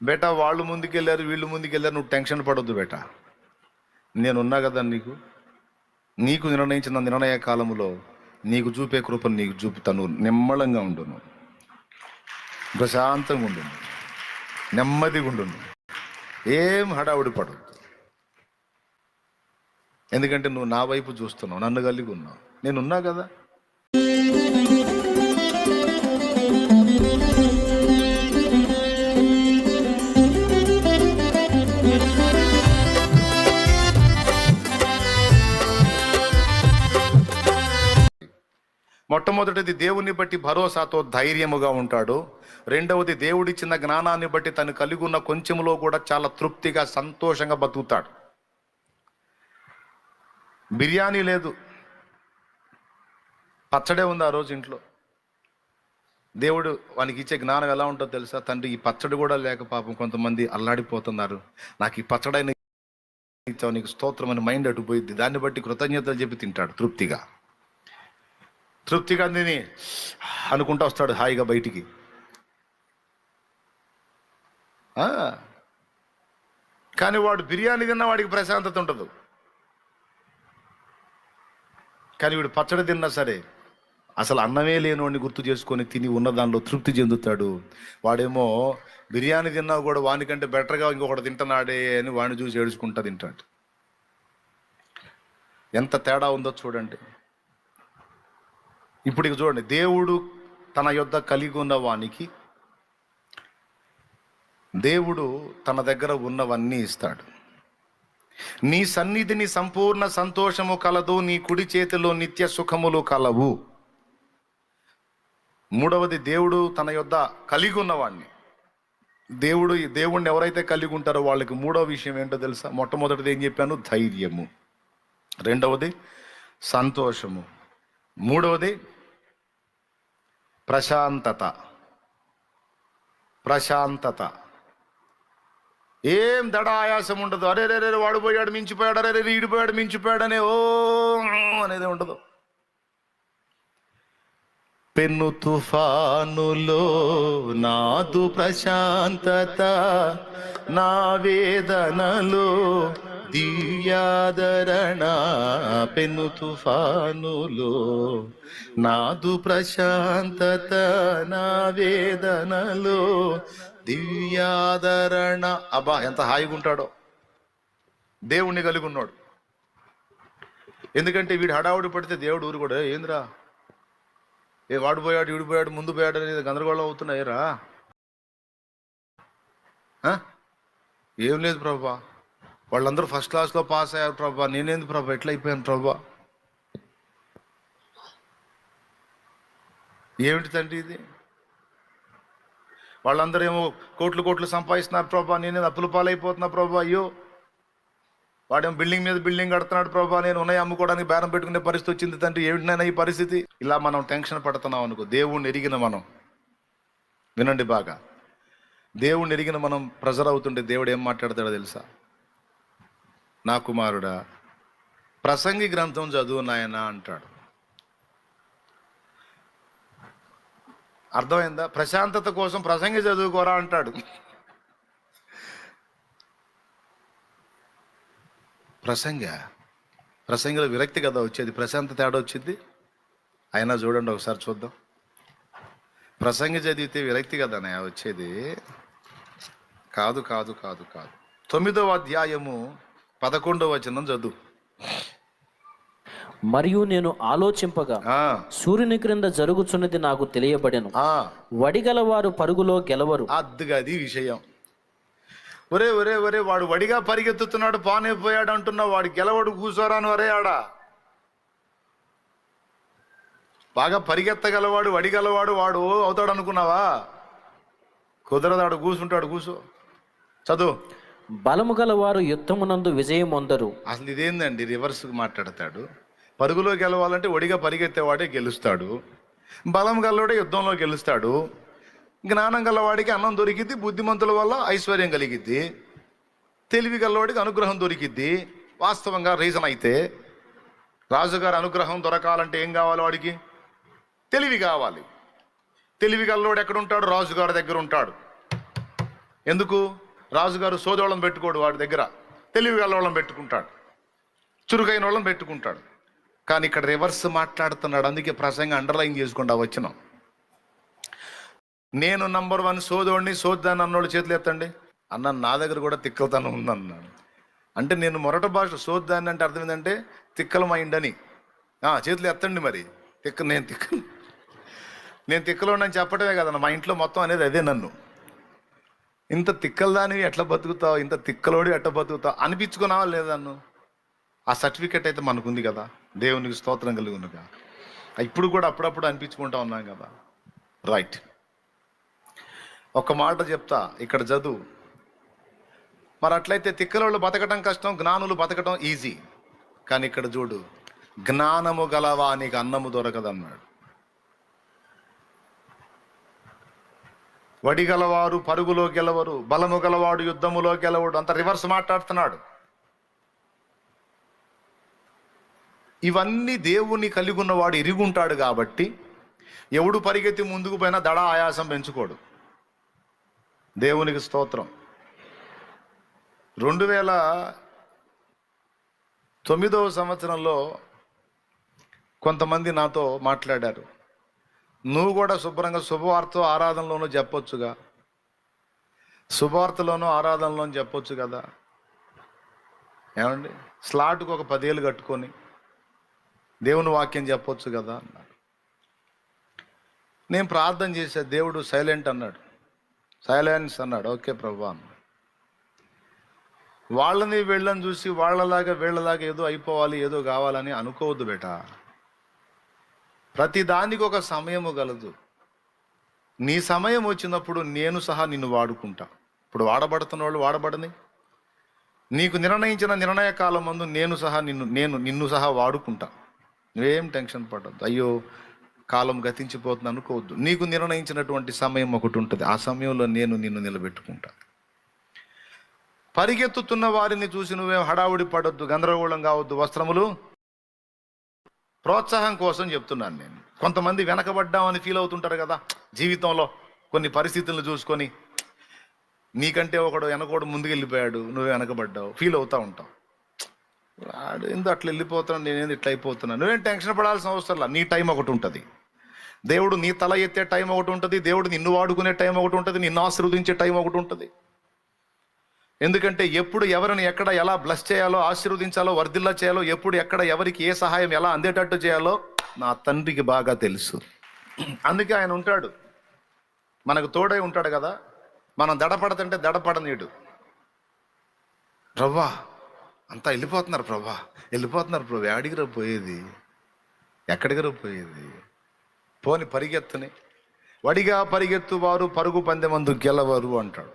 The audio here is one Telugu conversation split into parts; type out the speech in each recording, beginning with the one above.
బేటా వాళ్ళు ముందుకెళ్ళారు, వీళ్ళు ముందుకెళ్ళారు, నువ్వు టెన్షన్ పడొద్దు బేటా. నేనున్నా కదా నీకు నిర్ణయించిన నిర్ణయ కాలంలో నీకు చూపే కృపను నీకు చూపుతాను. నిమ్మళంగా ఉండును, ప్రశాంతంగా ఉండును, నెమ్మదిగా ఉండును, ఏం హడావుడి పడదు. ఎందుకంటే నువ్వు నా వైపు చూస్తున్నావు, నన్ను కలిగి ఉన్నావు, నేనున్నా కదా. మొట్టమొదటిది దేవుని బట్టి భరోసాతో ధైర్యముగా ఉంటాడు. రెండవది దేవుడిచ్చిన జ్ఞానాన్ని బట్టి తను కలిగి ఉన్న కొంచెంలో కూడా చాలా తృప్తిగా సంతోషంగా బతుకుతాడు. బిర్యానీ లేదు, పచ్చడే ఉంది ఆ రోజు ఇంట్లో. దేవుడు వానికి ఇచ్చే జ్ఞానం ఎలా ఉంటుందో తెలుసా? తండ్రి ఈ పచ్చడి కూడా లేక పాపం కొంతమంది అల్లాడిపోతున్నారు, నాకు ఈ పచ్చడైన ఇచ్చావు, నీకు స్తోత్రం అని మైండ్ అటుపోయింది. దాన్ని బట్టి కృతజ్ఞతలు చెప్పి తింటాడు తృప్తిగా తిని అనుకుంటా వస్తాడు హాయిగా బయటికి. కానీ వాడు బిర్యానీ తిన్నా వాడికి ప్రశాంతత ఉండదు. కానీ వీడు పచ్చడి తిన్నా సరే అసలు అన్నమే లేనివాడిని గుర్తు చేసుకొని తిని ఉన్న దానిలో తృప్తి చెందుతాడు. వాడేమో బిర్యానీ తిన్నా కూడా వానికంటే బెటర్గా ఇంకొకటి తింటున్నాడే అని వాడిని చూసి ఏడుచుకుంటా తింటాడు. ఎంత తేడా ఉందో చూడండి. ఇప్పుడు ఇక చూడండి, దేవుడు తన యొద్ద కలిగి ఉన్న వానికి దేవుడు తన దగ్గర ఉన్నవన్నీ ఇస్తాడు. నీ సన్నిధిని సంపూర్ణ సంతోషము కలదు, నీ కుడి చేతిలో నిత్య సుఖములు కలవు. మూడవది, దేవుడు తన యొద్ద కలిగి ఉన్నవాడిని. దేవుణ్ణి ఎవరైతే కలిగి ఉంటారో వాళ్ళకి మూడవ విషయం ఏంటో తెలుసా? మొట్టమొదటిది ఏం చెప్పాను? ధైర్యము. రెండవది సంతోషము. మూడవది ప్రశాంతత. ఏం దడ ఆయాసం ఉండదు. అరే రే రే వాడు పోయాడు మించిపోయాడు, అరే రే ఈడిపోయాడు మించిపోయాడు అనే ఓ అనేది ఉండదు. పెను తుఫానులో నాదు ప్రశాంతత, నా వేదనలో దివ్యాదరణ. పెను తుఫానులో నాదు ప్రశాంతత, నా వేదనలో దివ్యాదరణ. అబ్బా ఎంత హాయిగా ఉంటాడో దేవుణ్ణి కలిగి ఉన్నాడు. ఎందుకంటే వీడు హడావుడి పడితే దేవుడు ఊరు కూడా ఏందిరా, వాడు పోయాడు వీడు పోయాడు ముందు పోయాడు అనేది గందరగోళం అవుతున్నాయిరా. ఏం లేదు ప్రభా, వాళ్ళందరూ ఫస్ట్ క్లాస్లో పాస్ అయ్యారు ప్రభా, నేనేంది ప్రభా ఎట్లా అయిపోయాను ప్రభా. ఏమిటి తండ్రి ఇది? వాళ్ళందరూ ఏమో కోట్లు సంపాదిస్తున్నారు ప్రభా, నేనేది అప్పుల పాలైపోతున్నా ప్రభా. అయ్యో వాడేమో బిల్డింగ్ మీద బిల్డింగ్ కడుతున్నాడు ప్రభా, నేను ఉన్నాయి అమ్ముకోవడానికి బేరం పెట్టుకునే పరిస్థితి వచ్చింది తండ్రి, ఏమిటినైనా ఈ పరిస్థితి. ఇలా మనం టెన్షన్ పడుతున్నాం అనుకో, దేవుణ్ణి ఎరిగిన మనం, వినండి బాగా, దేవుణ్ణి ఎరిగిన మనం ప్రెజర్ అవుతుంటే దేవుడు ఏం మాట్లాడతాడో తెలుసా? నా కుమారుడా ప్రసంగి గ్రంథం చదువు నాయన అంటాడు. అర్థమైందా? ప్రశాంతత కోసం ప్రసంగి చదువుకోరా అంటాడు. ప్రసంగిలో విరక్తి కదా వచ్చేది, ప్రశాంతత తేడా వచ్చింది. అయినా చూడండి ఒకసారి చూద్దాం. ప్రసంగి చదివితే విరక్తి కదా వచ్చేది. కాదు 9వ అధ్యాయము 11వ వచనం చదువు. మరియు నేను ఆలోచింపగా సూర్యుని క్రింద జరుగుచున్నది నాకు తెలియబడెను, వడిగలవారు పరుగులో గెలవరు. అది విషయం. ఒరే ఒరే ఒరే వాడు వడిగా పరిగెత్తుతున్నాడు, పానే పోయాడు అంటున్నావు, వాడు గెలవడు కూర్చోరాను. అరే ఆడా బాగా పరిగెత్తగలవాడు వడిగలవాడు వాడు అవుతాడు అనుకున్నావా? కుదరదాడు, కూర్చుంటాడు. కూర్చో చదువు. బలము గలవారు యుద్ధమునందు విజయం పొందరు. అసలు ఇదేందండి, రివర్స్ మాట్లాడతాడు. పరుగులో గెలవాలంటే ఒడిగా పరిగెత్తేవాడే గెలుస్తాడు, బలం గలవాడే యుద్ధంలో గెలుస్తాడు, జ్ఞానం గలవాడికి అన్నం దొరికిద్ది, బుద్ధిమంతుల వల్ల ఐశ్వర్యం కలిగిద్ది, తెలివి గలవాడికి అనుగ్రహం దొరికిద్ది. వాస్తవంగా రీజన్ అయితే రాజుగారి అనుగ్రహం దొరకాలంటే ఏం కావాలి? వాడికి తెలివి కావాలి. తెలివి గలవాడు ఎక్కడ ఉంటాడు? రాజుగారి దగ్గర ఉంటాడు. ఎందుకు? రాజుగారు సోదోళ్ళని పెట్టుకోడు, వాడి దగ్గర తెలివి గల వాళ్ళని పెట్టుకుంటాడు, చురుకైన వాళ్ళని పెట్టుకుంటాడు. కానీ ఇక్కడ రివర్స్ మాట్లాడుతున్నాడు. అందుకే ప్రసంగం అండర్లైన్ చేసుకుంటా వచ్చినాం. నేను నంబర్ 1 సోదోడిని, సోద్దాన్ని అన్నోళ్ళు చేతులు ఎత్తండి అన్న. నా దగ్గర కూడా తిక్కలతనం ఉందన్నాడు. అంటే నేను మొరట భాష సోద్దాన్ని అంటే అర్థం ఏంటంటే తిక్కల మైండ్ అని. చేతులు ఎత్తండి మరి. నేను తిక్కలోనని చెప్పడమే కదన్న, మా ఇంట్లో మొత్తం అనేది అదే. నన్ను ఇంత తిక్కలదానివి ఎట్లా బతుకుతావు, ఇంత తిక్కలోడి ఎట్లా బతుకుతావు అనిపించుకున్నావా లేదా? నన్ను ఆ సర్టిఫికెట్ అయితే మనకుంది కదా, దేవునికి స్తోత్రం కలుగునుగా. ఇప్పుడు కూడా అప్పుడప్పుడు అనిపించుకుంటా ఉన్నాం కదా. రైట్. ఒక మాట చెప్తా, ఇక్కడ చదువు. మరి అట్లయితే తిక్కలోళ్ళు బతకటం కష్టం, జ్ఞానులు బతకటం ఈజీ. కానీ ఇక్కడ చూడు, జ్ఞానము గలవానికి అన్నము దొరకదన్నాడు. వడి గలవారు పరుగులో గెలవరు, బలము గలవాడు యుద్ధములో గెలవడు. అంత రివర్స్ మాట్లాడుతున్నాడు. ఇవన్నీ దేవుని కలిగి ఉన్నవాడు ఎరుగుంటాడు కాబట్టి ఎవడు పరిగెత్తి ముందుకు పోయినా దడ ఆయాసం పెంచుకోడు. దేవునికి స్తోత్రం. 2009వ సంవత్సరంలో కొంతమంది నాతో మాట్లాడారు, నువ్వు కూడా శుభ్రంగా శుభవార్త ఆరాధనలోనూ చెప్పొచ్చుగా, శుభవార్తలోనూ ఆరాధనలోనూ చెప్పొచ్చు కదా, ఏమండి స్లాట్కు ఒక 10 ఏళ్ళు కట్టుకొని దేవుని వాక్యం చెప్పొచ్చు కదా అన్నాడు. నేను ప్రార్థన చేశా, దేవుడు సైలెంట్ అన్నాడు, సైలెన్స్ అన్నాడు. ఓకే ప్రభువా. వాళ్ళని వీళ్ళని చూసి వాళ్ళలాగా వీళ్ళలాగా ఏదో అయిపోవాలి, ఏదో కావాలని అనుకోవద్దు బేటా. ప్రతి దానికి ఒక సమయము గలదు. నీ సమయం వచ్చినప్పుడు నేను సహా నిన్ను వాడుకుంటా. ఇప్పుడు వాడబడుతున్న వాళ్ళు వాడబడని, నీకు నిర్ణయించిన నిర్ణయ కాలం ముందు నిన్ను సహా వాడుకుంటా. నువ్వేం టెన్షన్ పడద్దు. అయ్యో కాలం గతించిపోతుంది అనుకోవద్దు. నీకు నిర్ణయించినటువంటి సమయం ఒకటి ఉంటుంది, ఆ సమయంలో నేను నిన్ను నిలబెట్టుకుంటా. పరిగెత్తుతున్న వారిని చూసి నువ్వేం హడావుడి పడొద్దు, గందరగోళం కావద్దు. వస్త్రములు ప్రోత్సాహం కోసం చెప్తున్నాను నేను. కొంతమంది వెనకబడ్డామని ఫీల్ అవుతుంటారు కదా జీవితంలో, కొన్ని పరిస్థితులను చూసుకొని. నీకంటే ఒకడు వెనకోడు ముందుకెళ్ళిపోయాడు, నువ్వు వెనకబడ్డావు, ఫీల్ అవుతూ ఉంటావు. వాడు ఎందుకు అట్లా వెళ్ళిపోతున్నాను, నేనేంది ఇట్లా అయిపోతున్నాను. నువ్వేం టెన్షన్ పడాల్సిన అవసరం లేదు. నీ టైం ఒకటి ఉంటుంది, దేవుడు నీ తల ఎత్తే టైం ఒకటి ఉంటుంది, దేవుడు నిన్ను వాడుకునే టైం ఒకటి ఉంటుంది, నిన్ను ఆశీర్వదించే టైం ఒకటి ఉంటుంది. ఎందుకంటే ఎప్పుడు ఎవరిని ఎక్కడ ఎలా బ్లెస్ చేయాలో, ఆశీర్వదించాలో, వర్ధిల్లా చేయాలో, ఎప్పుడు ఎక్కడ ఎవరికి ఏ సహాయం ఎలా అందేటట్టు చేయాలో నా తండ్రికి బాగా తెలుసు. అందుకే ఆయన ఉంటాడు, మనకు తోడై ఉంటాడు కదా. మనం దడపడతంటే దడపడనీడు. ప్రవ్వా అంతా వెళ్ళిపోతున్నారు ప్రభా, వెళ్ళిపోతున్నారు ప్రభు, ఎక్కడికి పోయేది, ఎక్కడికి పోయేది, పోని పరిగెత్తుని. వడిగా పరిగెత్తు వారు పరుగు పందెమందు గెలవరు అంటాడు.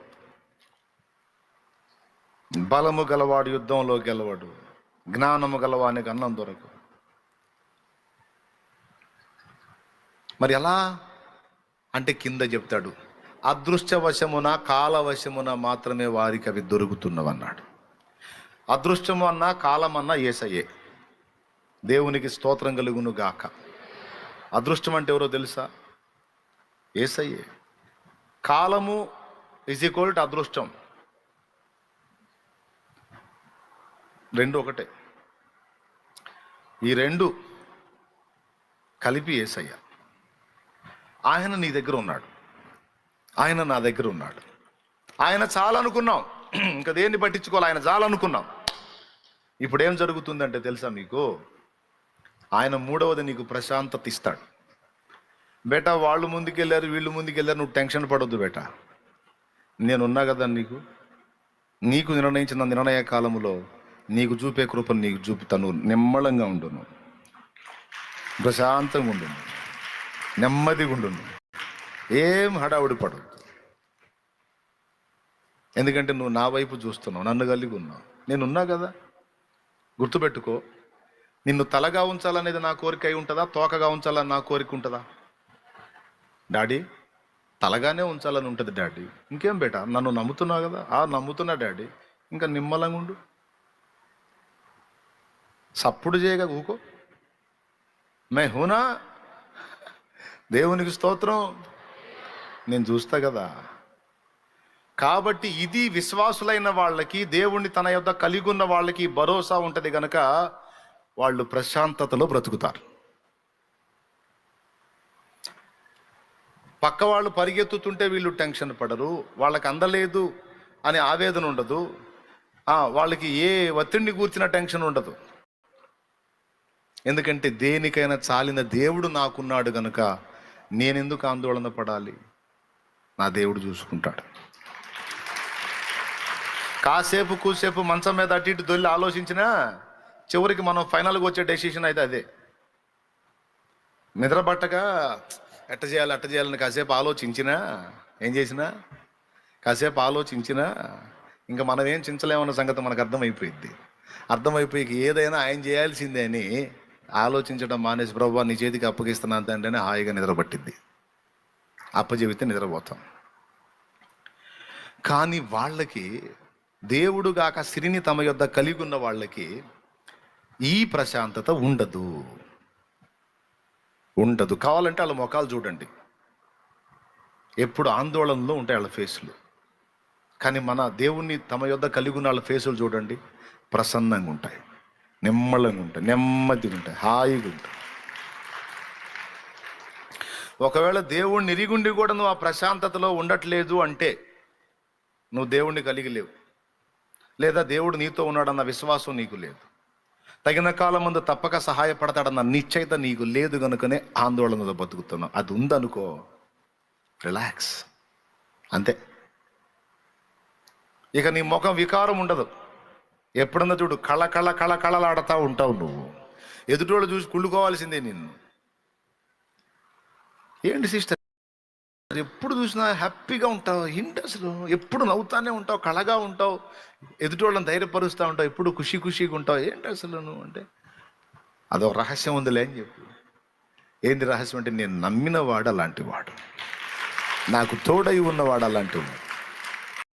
బలము గలవాడు యుద్ధంలో గెలవడు, జ్ఞానము గలవానికి అన్నం దొరకదు. మరి ఎలా అంటే కింద చెప్తాడు, అదృష్టవశమున కాలవశమున మాత్రమే వారికి అవి దొరుకుతున్నవన్నాడు. అదృష్టము అన్నా కాలం అన్నా యేసయ్యే. దేవునికి స్తోత్రం కలుగును గాక. అదృష్టం అంటే ఎవరో తెలుసా? యేసయ్యే. కాలము = అదృష్టం, రెండు ఒకటే. ఈ రెండు కలిపి యేసయ్య. ఆయన నీ దగ్గర ఉన్నాడు, ఆయన నా దగ్గర ఉన్నాడు. ఆయన చాలనుకున్నాం, ఇంకా దేన్ని పట్టించుకోవాలి, ఆయన చాలనుకున్నాం. ఇప్పుడు ఏం జరుగుతుందంటే తెలుసా మీకు? ఆయన మూడవది నీకు ప్రశాంతత ఇస్తాడు. బేటా వాళ్ళు ముందుకెళ్ళారు, వీళ్ళు ముందుకెళ్ళారు, నువ్వు టెన్షన్ పడొద్దు బేటా. నేనున్నా కదా నీకు నిర్ణయించిన నిర్ణయ కాలములో నీకు చూపే కృపను నీకు చూపుతాను. నిమ్మళంగా ఉండును, ప్రశాంతంగా ఉండును, నెమ్మదిగా ఉండును, ఏం హడావుడి పడద్దు. ఎందుకంటే నువ్వు నా వైపు చూస్తున్నావు, నన్ను కలిగి ఉన్నావు, నేనున్నా కదా. గుర్తుపెట్టుకో, నిన్ను తలగా ఉంచాలనేది నా కోరిక అయి ఉంటుందా, తోకగా ఉంచాలని నా కోరిక ఉంటుందా? డాడీ తలగానే ఉంచాలని ఉంటుంది డాడీ. ఇంకేం బేటా, నన్ను నమ్ముతున్నావు కదా. నమ్ముతున్నా డాడీ, ఇంకా నిమ్మలంగా ఉండు, సప్పుడు చేయగా ఊకో. మే హూనా, దేవునికి స్తోత్రం. నేను చూస్తా కదా. కాబట్టి ఇది విశ్వాసులైన వాళ్ళకి, దేవుణ్ణి తన యొద్ద కలిగి ఉన్న వాళ్ళకి భరోసా ఉంటుంది గనక వాళ్ళు ప్రశాంతతలో బ్రతుకుతారు. పక్క వాళ్ళు పరిగెత్తుతుంటే వీళ్ళు టెన్షన్ పడరు, వాళ్ళకి అందలేదు అనే ఆవేదన ఉండదు, వాళ్ళకి ఏ ఒత్తిడిని కూర్చిన టెన్షన్ ఉండదు. ఎందుకంటే దేనికైనా చాలిన దేవుడు నాకున్నాడు గనుక నేనెందుకు ఆందోళన పడాలి, నా దేవుడు చూసుకుంటాడు. కాసేపు కూసేపు మంచం మీద అటు ఇటు దొల్లి ఆలోచించినా చివరికి మనం ఫైనల్గా వచ్చే డెసిషన్ అయితే అదే. నిద్రపట్టగా ఎట్ట చేయాలని కాసేపు ఆలోచించినా, ఏం చేసినా కాసేపు ఆలోచించినా ఇంకా మనం ఏం చించలేమన్న సంగతి మనకు అర్థమైపోయి ఏదైనా ఆయన చేయాల్సిందే అని ఆలోచించడం మానేసి, ప్రభువా నీ చేతికి అప్పగిస్తున్నాను తండ్రి హాయిగా నిద్రపట్టిద్ది. అప్పచెబితే నిద్రపోతాం. కానీ వాళ్ళకి దేవుడు గాక సిరిని తమ యొద్ద కలిగి ఉన్న వాళ్ళకి ఈ ప్రశాంతత ఉండదు. కావాలంటే వాళ్ళ ముఖాలు చూడండి, ఎప్పుడు ఆందోళనలో ఉంటాయి వాళ్ళ ఫేసులు. కానీ మన దేవుణ్ణి తమ యొద్ద కలిగి ఉన్న వాళ్ళ ఫేసులు చూడండి, ప్రసన్నంగా ఉంటాయి, నిమ్మలంగా ఉంటాయి, నెమ్మదిగా ఉంటాయి, హాయిగా ఉంటాయి. ఒకవేళ దేవుణ్ణి ఎరిగుండి కూడా నువ్వు ఆ ప్రశాంతతలో ఉండట్లేదు అంటే నువ్వు దేవుణ్ణి కలిగి లేవు, లేదా దేవుడు నీతో ఉన్నాడన్న విశ్వాసం నీకు లేదు. తగిన కాలం ముందు తప్పక సహాయపడతాడన్న నిశ్చయిత నీకు లేదు కనుకనే ఆందోళనలో బతుకుతున్నావు. అది ఉందనుకో, రిలాక్స్, అంతే. ఇక నీ ముఖం వికారం ఉండదు. ఎప్పుడన్నా చూడు కళలాడుతూ ఉంటావు నువ్వు, ఎదుటోళ్ళు చూసి కుళ్ళుకోవాల్సిందే నిన్ను. ఏంటి సిస్టర్ ఎప్పుడు చూసినా హ్యాపీగా ఉంటావు, ఏంటి అసలు ఎప్పుడు నవ్వుతానే ఉంటావు, కళగా ఉంటావు, ఎదుటోళ్ళని ధైర్యపరుస్తూ ఉంటావు, ఎప్పుడు ఖుషీగా ఉంటావు, ఏంటి అసలు నువ్వు అంటే అదొక రహస్యం ఉందిలే అని చెప్పు. ఏంది రహస్యం అంటే నేను నమ్మిన వాడు అలాంటి వాడు, నాకు తోడై ఉన్నవాడు అలాంటి వాడు.